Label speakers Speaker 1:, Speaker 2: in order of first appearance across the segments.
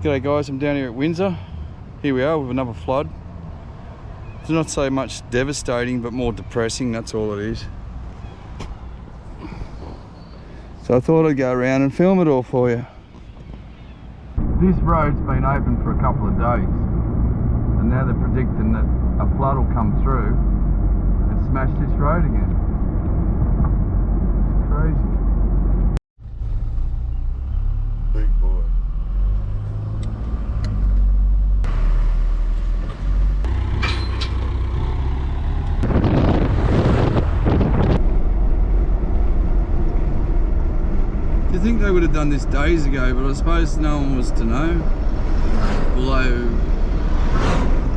Speaker 1: G'day guys, I'm down here at Windsor. Here we are with another flood. It's not so much devastating, but more depressing, that's all it is. So I thought I'd go around and film it all for you. This road's been open for a couple of days, and now they're predicting that a flood will come through and smash this road again. It's crazy. Big boy. I think they would have done this days ago, but I suppose no one was to know. Although,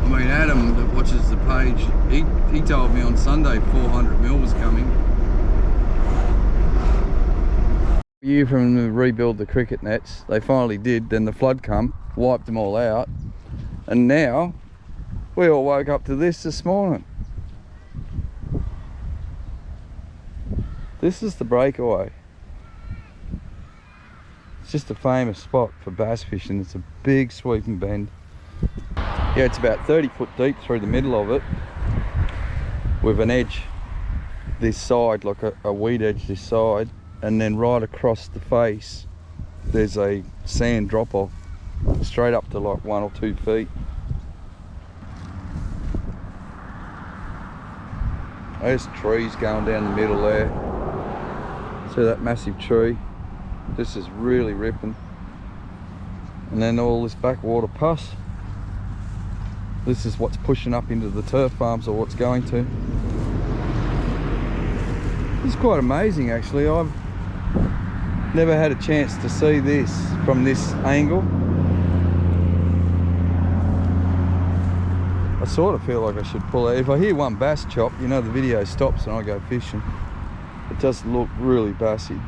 Speaker 1: I mean, Adam that watches the page, he told me on Sunday 400 mil was coming. A year from them to rebuild the cricket nets, they finally did. Then the flood come, wiped them all out, and now we all woke up to this morning. This is the Breakaway. It's just a famous spot for bass fishing. It's a big sweeping bend. Yeah, it's about 30 foot deep through the middle of it, with an edge this side, like a weed edge this side, and then right across the face there's a sand drop off straight up to like 1 or 2 feet. There's trees going down the middle there. See that massive tree? This is really ripping. And then all this backwater pus. This is what's pushing up into the turf farms, or what's going to. It's quite amazing actually. I've never had a chance to see this from this angle. I sort of feel like I should pull out. If I hear one bass chop, you know the video stops and I go fishing. It does look really bassy.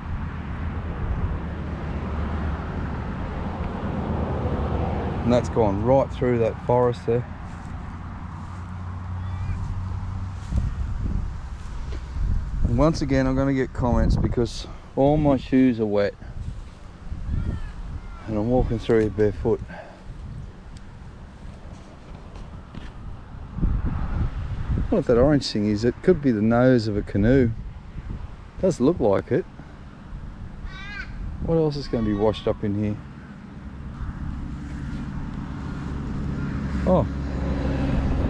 Speaker 1: And that's gone right through that forest there. And once again I'm going to get comments because all my shoes are wet and I'm walking through here barefoot. What that orange thing is, it could be the nose of a canoe. It does look like it. What else is going to be washed up in here? Oh,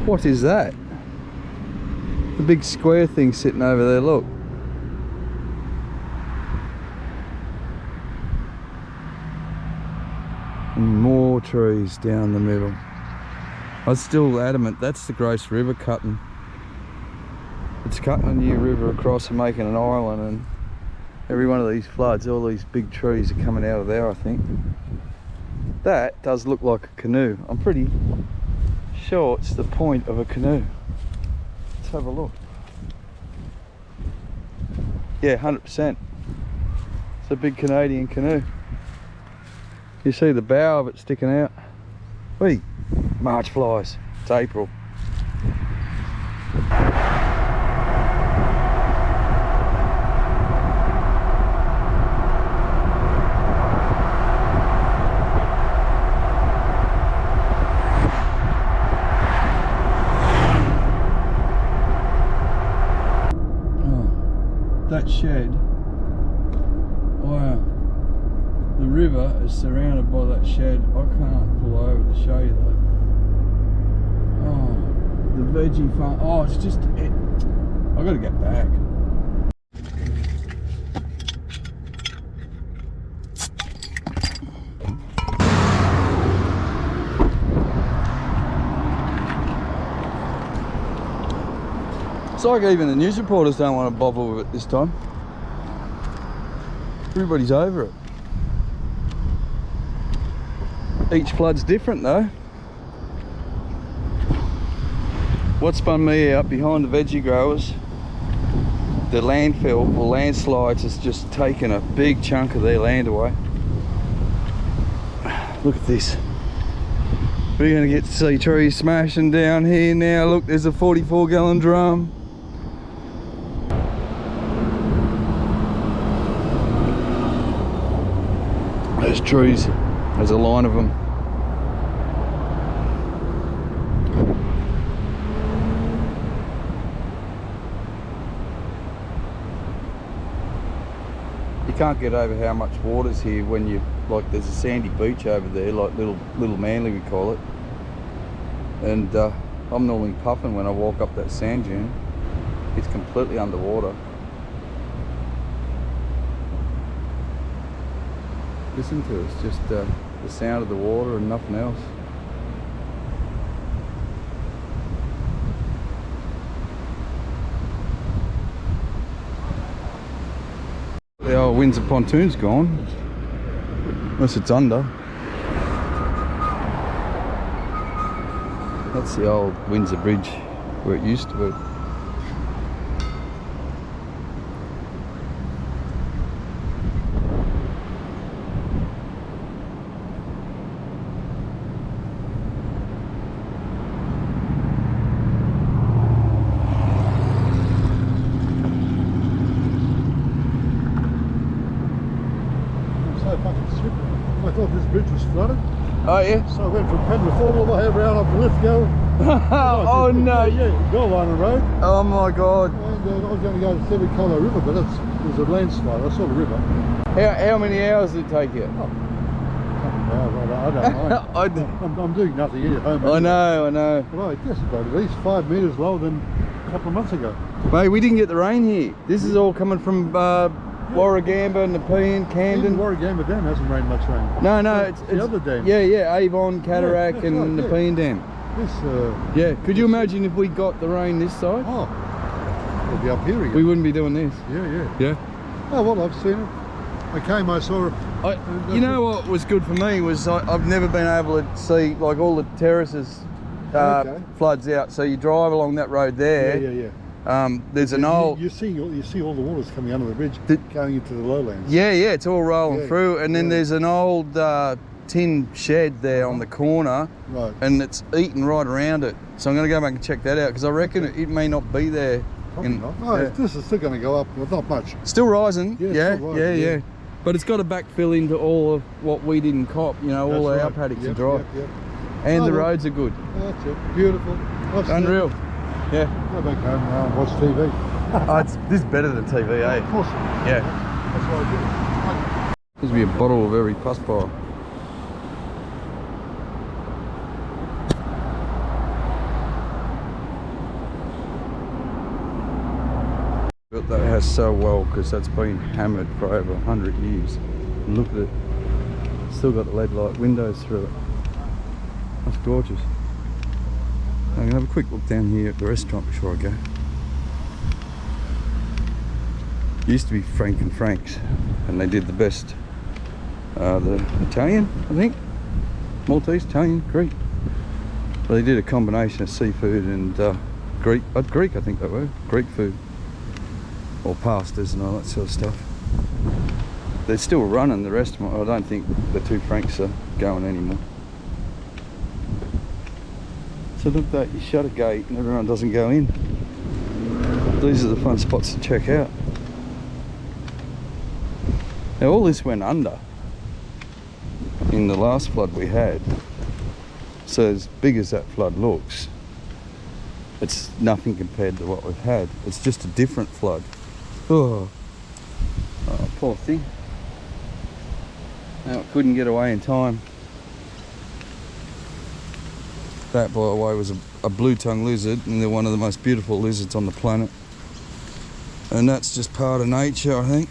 Speaker 1: what is that? The big square thing sitting over there, look. And more trees down the middle. I was still adamant that's the Grace River cutting. It's cutting a new river across and making an island, and every one of these floods, all these big trees are coming out of there, I think. That does look like a canoe. I'm pretty sure it's the point of a canoe. Let's have a look. Yeah, 100%. It's a big Canadian canoe. You see the bow of it sticking out. Whee! March flies. It's April. That shed, wow, the river is surrounded by that shed. I can't pull over to show you that. Oh, the veggie farm. Oh, it's just it. I've got to get back. It's like even the news reporters don't want to bother with it this time. Everybody's over it. Each flood's different though. What spun me out behind the veggie growers, the landfill or landslides has just taken a big chunk of their land away. Look at this. We're going to get to see trees smashing down here now. Look, there's a 44-gallon drum. Those trees, there's a line of them. You can't get over how much water's here when you, like, there's a sandy beach over there, like Little Manly we call it. And I'm normally puffing when I walk up that sand dune. It's completely underwater. Listen to it, it's just the sound of the water and nothing else. The old Windsor pontoon's gone, unless it's under. That's the old Windsor Bridge where it used to be.
Speaker 2: I thought this bridge was flooded.
Speaker 1: Oh yeah?
Speaker 2: So I went from Penrith all the way around up to Lithgow.
Speaker 1: Oh no!
Speaker 2: Yeah, Goulburn Road.
Speaker 1: Oh my God!
Speaker 2: And I was going to go to Seven-Colour River, but there's a landslide. I saw the river.
Speaker 1: How many hours did it take you?
Speaker 2: Oh, I don't mind. I'm doing nothing here at home.
Speaker 1: I know.
Speaker 2: But I guess about at least 5 metres lower than a couple of months ago.
Speaker 1: Mate, we didn't get the rain here. This is all coming from Warragamba, Nepean, Camden.
Speaker 2: Even Warragamba Dam hasn't rained much rain.
Speaker 1: No, it's
Speaker 2: the other dam.
Speaker 1: Yeah, Avon, Cataract, and
Speaker 2: right,
Speaker 1: Nepean Dam.
Speaker 2: This,
Speaker 1: could you imagine if we got the rain this side?
Speaker 2: Oh, we'll be up here again.
Speaker 1: We wouldn't be doing this.
Speaker 2: Yeah. Oh well, I've seen it. I came, I saw it.
Speaker 1: You know what was good for me was I've never been able to see, like, all the terraces floods out. So you drive along that road there.
Speaker 2: Yeah.
Speaker 1: There's an old.
Speaker 2: You see all the waters coming under the bridge, going into the lowlands.
Speaker 1: Yeah, it's all rolling through, and then there's an old tin shed there on the corner,
Speaker 2: right?
Speaker 1: And it's eaten right around it. So I'm going to go back and check that out because I reckon it may not be there.
Speaker 2: Not. No, this is still going to go up, but not much.
Speaker 1: Still rising.
Speaker 2: Yeah. Still rising, yeah.
Speaker 1: But it's got to backfill into all of what we didn't cop. You know, all our paddocks are dry, and the roads are good.
Speaker 2: That's it. Beautiful.
Speaker 1: Unreal. Yeah.
Speaker 2: Go back home now and watch TV.
Speaker 1: This is better than TV, eh?
Speaker 2: Of course.
Speaker 1: Yeah.
Speaker 2: That's what I do.
Speaker 1: There's be a bottle of every puss pie. Built that house so well because that's been hammered for over 100 years. And look at it. Still got the lead light windows through it. That's gorgeous. I'm going to have a quick look down here at the restaurant before I go. It used to be Frank and Frank's, and they did the best, the Italian, I think, Maltese, Italian, Greek. But they did a combination of seafood and Greek, I think they were, Greek food, or pastas and all that sort of stuff. They're still running the restaurant. I don't think the two Franks are going anymore. So look, that you shut a gate and everyone doesn't go in. These are the fun spots to check out. Now all this went under in the last flood we had. So as big as that flood looks, it's nothing compared to what we've had. It's just a different flood. Oh poor thing. Now it couldn't get away in time. That, by the way, was a blue-tongued lizard, and they're one of the most beautiful lizards on the planet. And that's just part of nature, I think.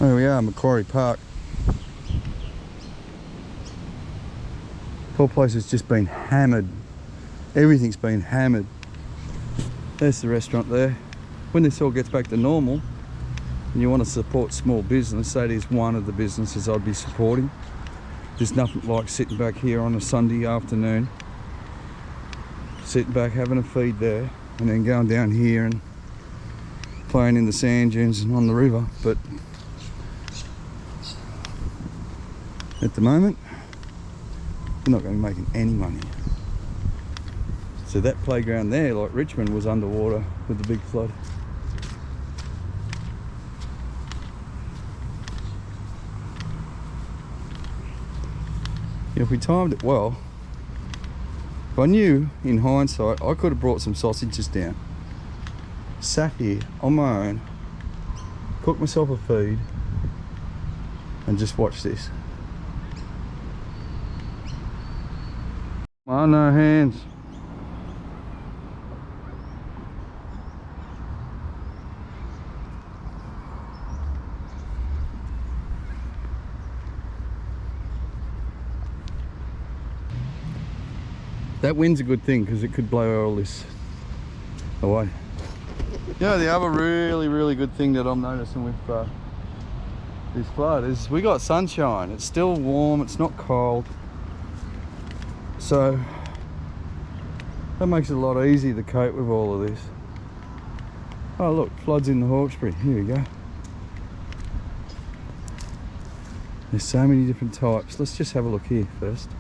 Speaker 1: There we are, Macquarie Park. The whole place has just been hammered. Everything's been hammered. There's the restaurant there. When this all gets back to normal, and you want to support small business, that is one of the businesses I'd be supporting. There's nothing like sitting back here on a Sunday afternoon, sitting back having a feed there, and then going down here and playing in the sand dunes and on the river. But at the moment, we're not going to be making any money. So that playground there, like Richmond, was underwater with the big flood. If we timed it well, If I knew, in hindsight, I could have brought some sausages down. Sat here on my own, cooked myself a feed, and just watched this. Oh, no hands. That wind's a good thing because it could blow all this away. You know, the other really good thing that I'm noticing with this flood is we got sunshine. It's still warm, it's not cold. So that makes it a lot easier to cope with all of this. Oh look, floods in the Hawkesbury. Here we go. There's so many different types. Let's just have a look here first.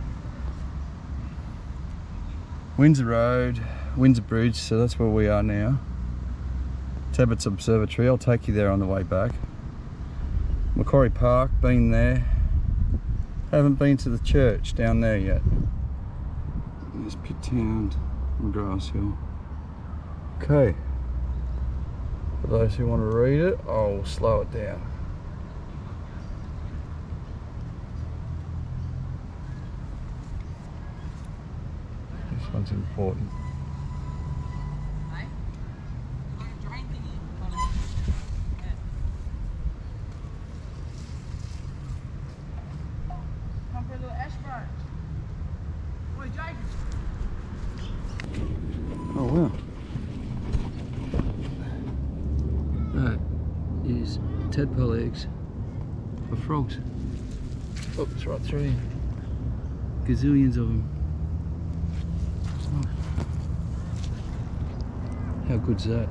Speaker 1: Windsor Road, Windsor Bridge, so that's where we are now. Tabbett's Observatory, I'll take you there on the way back. Macquarie Park, been there. Haven't been to the church down there yet. There's Pittown, Grass Hill. Okay, for those who want to read it, I'll slow it down. This one's important. Oh wow. That is tadpole eggs for frogs. Oh, it's right through here. Gazillions of them. Oh. How good's that?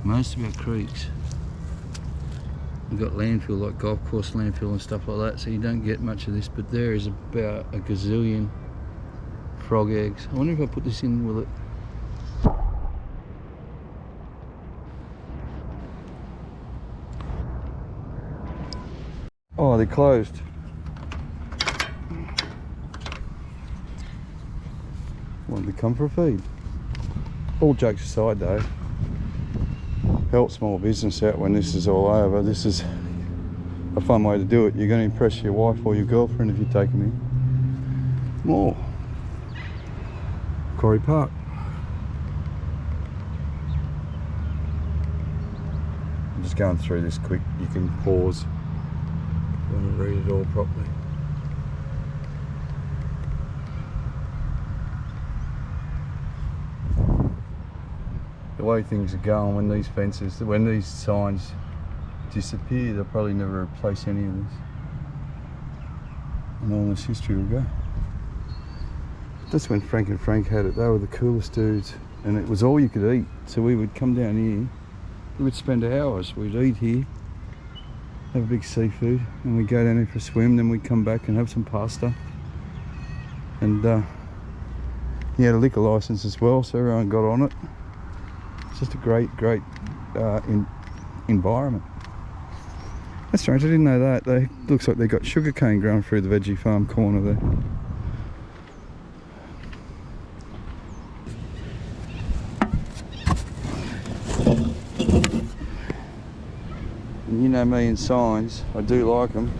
Speaker 1: Most of our creeks, we've got landfill, like golf course landfill and stuff like that, so you don't get much of this, but there is about a gazillion frog eggs. I wonder if I put this in, will it? Oh, they're closed. Wanted to come for a feed. All jokes aside though, help small business out when this is all over. This is a fun way to do it. You're going to impress your wife or your girlfriend if you take them in. More. Macquarie Park. I'm just going through this quick. You can pause if you want to read it all properly. The way things are going, when these fences, when these signs disappear, they'll probably never replace any of this. And all this history will go. That's when Frank and Frank had it. They were the coolest dudes, and it was all you could eat. So we would come down here, we would spend hours. We'd eat here, have a big seafood, and we'd go down here for a swim. Then we'd come back and have some pasta. And he had a liquor license as well, so everyone got on it. It's just a great environment. That's strange, I didn't know that. Looks like they've got sugarcane growing through the veggie farm corner there. And you know me and signs, I do like them.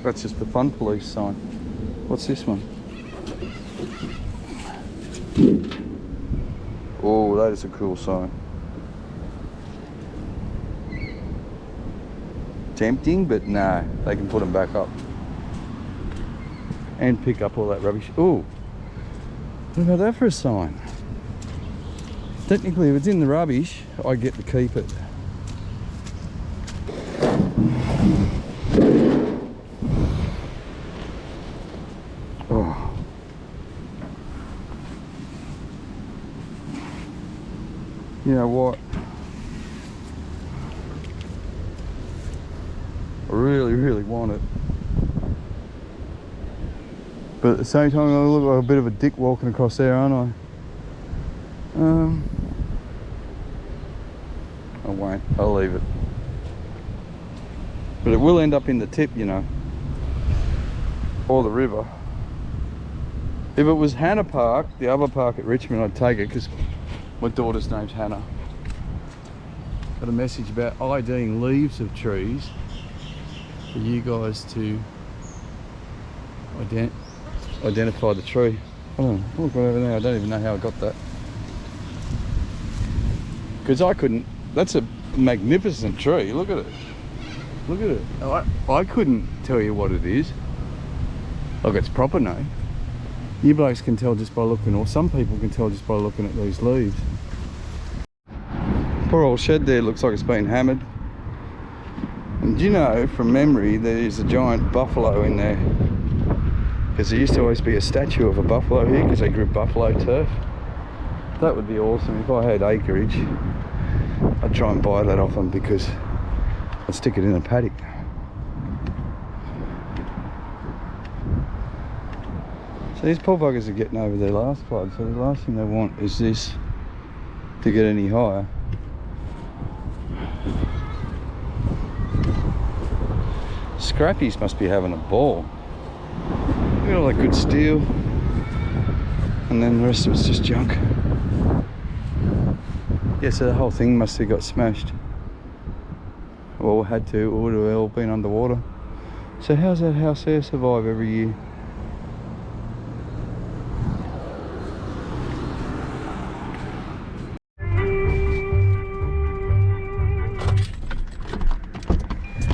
Speaker 1: That's just the fun police sign. What's this one? Oh, that is a cool sign. Tempting, but no, they can put them back up and pick up all that rubbish. Oh, what about that for a sign? Technically, if it's in the rubbish, I get to keep it. Oh. You know what? I really want it. But at the same time, I look like a bit of a dick walking across there, aren't I? I won't. I'll leave it. But it will end up in the tip, you know. or the river. If it was Hannah Park, the other park at Richmond, I'd take it because my daughter's name's Hannah. Got a message about IDing leaves of trees for you guys to identify the tree. Oh, look over there. I don't even know how I got that. Because I couldn't. That's a magnificent tree. Look at it. Look at it. I couldn't tell you what it is. Like its proper name. You blokes can tell just by looking, or some people can tell just by looking at these leaves. Poor old shed there looks like it's been hammered. And you know, from memory, there's a giant buffalo in there. Because there used to always be a statue of a buffalo here because they grew buffalo turf. That would be awesome. If I had acreage, I'd try and buy that off them because I'd stick it in a paddock. So these poor buggers are getting over their last flood, so the last thing they want is this to get any higher. Scrappies must be having a ball. Look at all that good steel, and then the rest of it's just junk. Yeah, so the whole thing must have got smashed. Or had to, or would have all been underwater. So how's that house there survive every year?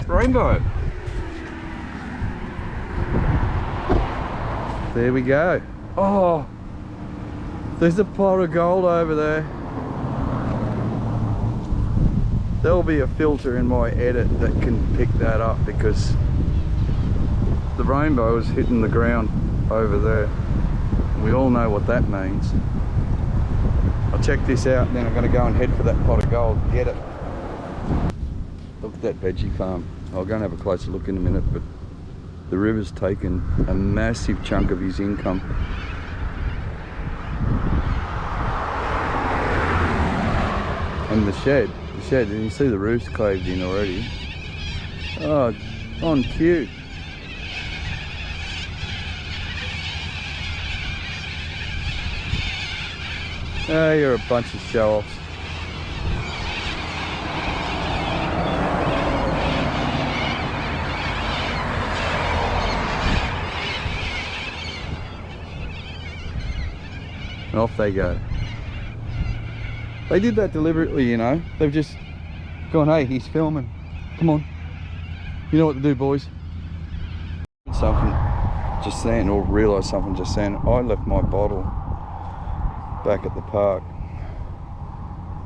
Speaker 1: Rainbow. There we go. Oh, there's a pot of gold over there. There'll be a filter in my edit that can pick that up because the rainbow is hitting the ground over there. We all know what that means. I'll check this out and then I'm going to go and head for that pot of gold and get it. Look at that veggie farm. I'll go and have a closer look in a minute, but the river's taken a massive chunk of his income. And the shed, and you see the roof's caved in already. Oh, on cue. Oh, you're a bunch of show-offs. And off they go. They did that deliberately, you know. They've just gone, hey, he's filming. Come on. You know what to do, boys. Something just then, or realised something just then. I left my bottle back at the park.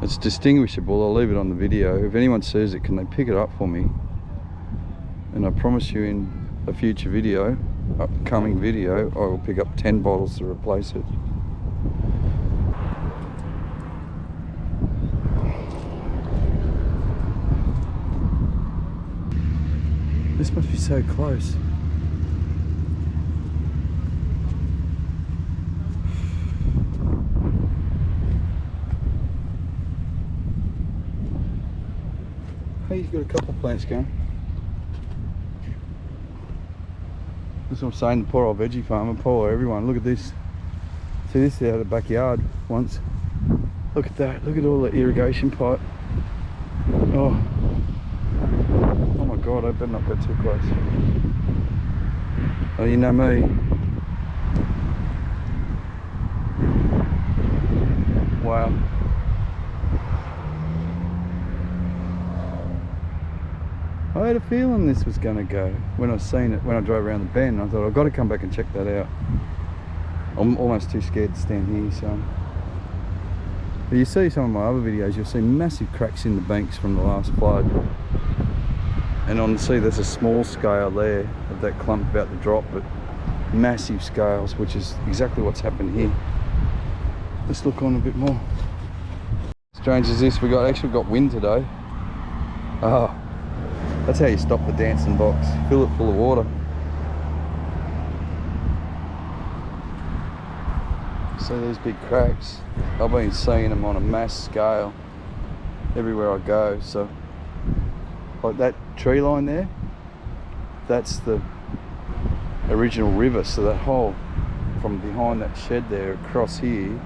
Speaker 1: It's distinguishable. I'll leave it on the video. If anyone sees it, can they pick it up for me? And I promise you in a future video, upcoming video, I will pick up 10 bottles to replace it. This must be so close. Hey, he's got a couple of plants going. That's what I'm saying, the poor old veggie farmer, poor everyone. Look at this. See this out of the backyard once. Look at that, look at all the irrigation pipe. Oh. Oh my God, I better not go too close. Oh, you know me. Wow. I had a feeling this was going to go when I seen it, when I drove around the bend. I thought, I've got to come back and check that out. I'm almost too scared to stand here, so. But you see some of my other videos, you'll see massive cracks in the banks from the last flood. And on see there's a small scale there of that clump about to drop, but massive scales, which is exactly what's happened here. Let's look on a bit more. Strange as this, we actually got wind today. Oh, that's how you stop the dancing box. Fill it full of water. So these big cracks, I've been seeing them on a mass scale everywhere I go. So like that tree line there, that's the original river, so that whole from behind that shed there across here,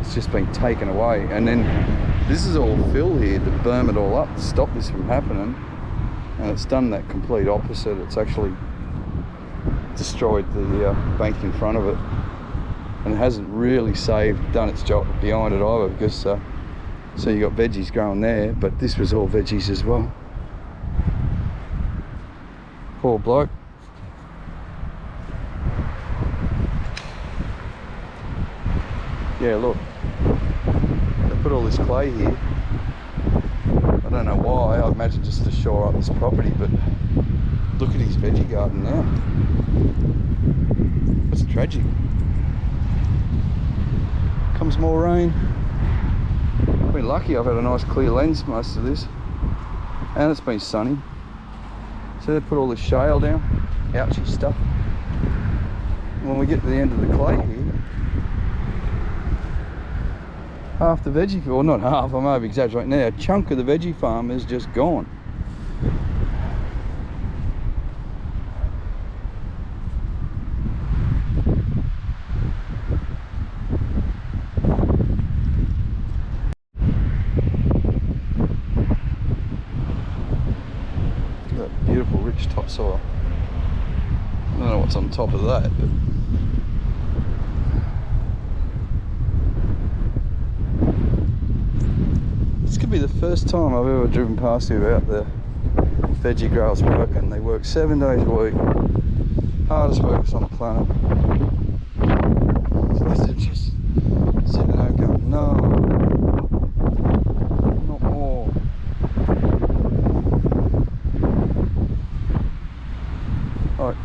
Speaker 1: it's just been taken away. And then this is all fill here to berm it all up to stop this from happening, and it's done that complete opposite. It's actually destroyed the bank in front of it, and it hasn't really done its job behind it either, because so you got veggies growing there, but this was all veggies as well. Poor bloke. Yeah, look, they put all this clay here. I don't know why, I imagine just to shore up this property, but look at his veggie garden now. That's tragic. Comes more rain. I've been lucky, I've had a nice clear lens most of this, and it's been sunny. So they put all this shale down, ouchy stuff. When we get to the end of the clay here, half the veggie, well not half, I'm over exaggerating there, a chunk of the veggie farm is just gone. That beautiful rich topsoil. I don't know what's on top of that, but this could be the first time I've ever driven past here without the veggie growers working. They work 7 days a week, hardest workers on the planet. So they're just sitting there going, no, not more. Right,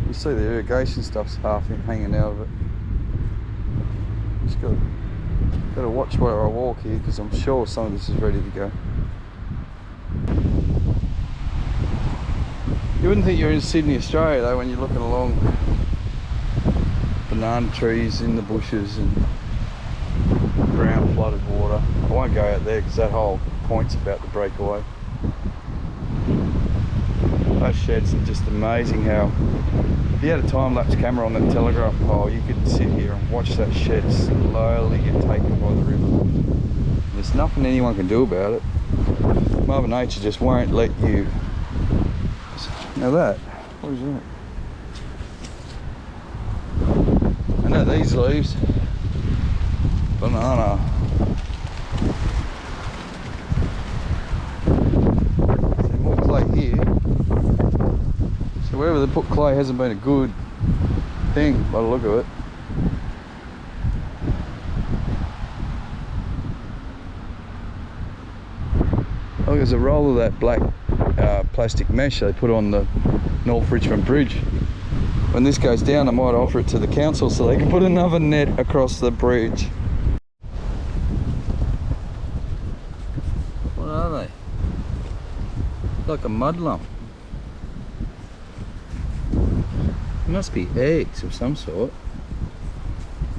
Speaker 1: you see the irrigation stuff's half hanging out of it. Just got to watch where I walk here, because I'm sure some of this is ready to go. You wouldn't think you're in Sydney, Australia though, when you're looking along banana trees in the bushes and brown flooded water. I won't go out there because that whole point's about the breakaway. Those sheds are just amazing how, if you had a time-lapse camera on that telegraph pole, you could sit here and watch that shed slowly get taken by the river. There's nothing anyone can do about it. Mother Nature just won't let you. Now that, what is that? I know these leaves. Banana. See more clay here. So wherever they put clay hasn't been a good thing by the look of it. Oh, there's a roll of that black plastic mesh they put on the North Richmond Bridge. When this goes down, I might offer it to the council so they can put another net across the bridge. What are they? Like a mud lump. It must be eggs of some sort.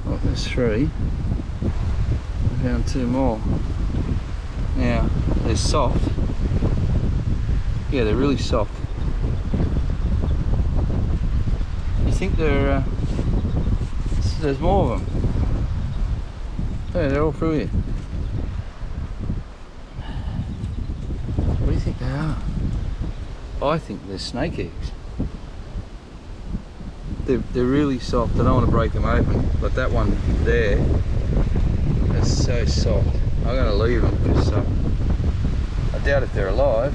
Speaker 1: Oh, there's 3. I found 2 more. Now, they're soft. Yeah, they're really soft. You think they're, there's more of them. Yeah, they're all through here. What do you think they are? I think they're snake eggs. They're really soft. I don't want to break them open, but that one there, that's so soft. I'm going to leave them because I doubt if they're alive.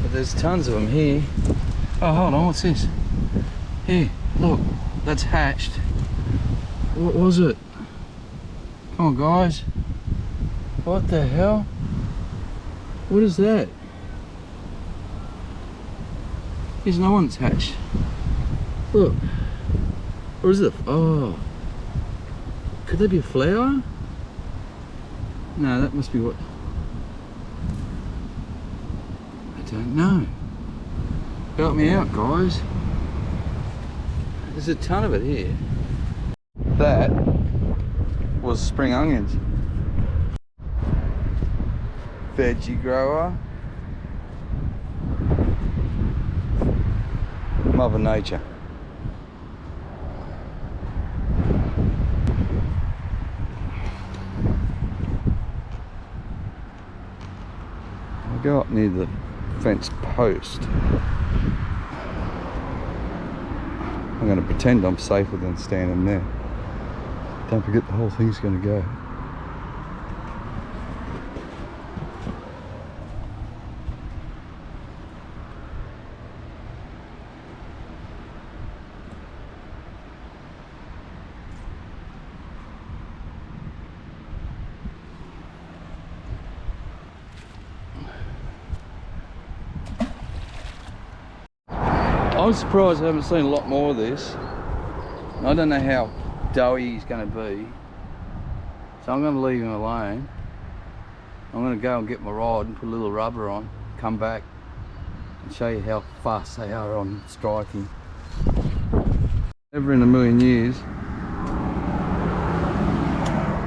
Speaker 1: But there's tons of them here. Oh, hold on, what's this? Here, look, that's hatched. What was it? Come on, guys. What the hell? What is that? There's no one that's hatched. Look. Or is it? Oh. Could that be a flower? No, that must be what? I don't know. Help me out, guys. There's a ton of it here. That was spring onions. Veggie grower. Mother Nature. I'll go up near the fence post. I'm going to pretend I'm safer than standing there. Don't forget the whole thing's going to go. I'm surprised I haven't seen a lot more of this. I don't know how doughy he's going to be, so I'm going to leave him alone. I'm going to go and get my rod and put a little rubber on, come back and show you how fast they are on striking. Never in a million years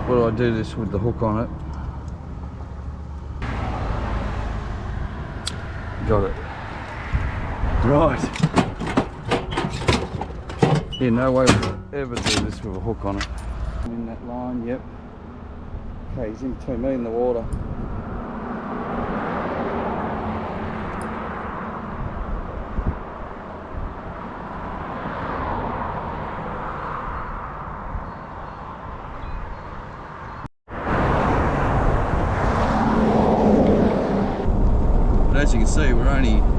Speaker 1: would I do this with the hook on it. Got it. Right. Yeah, no way we'll ever do this with a hook on it. I'm in that line, yep. Okay, he's in between me and the water. But as you can see, we're only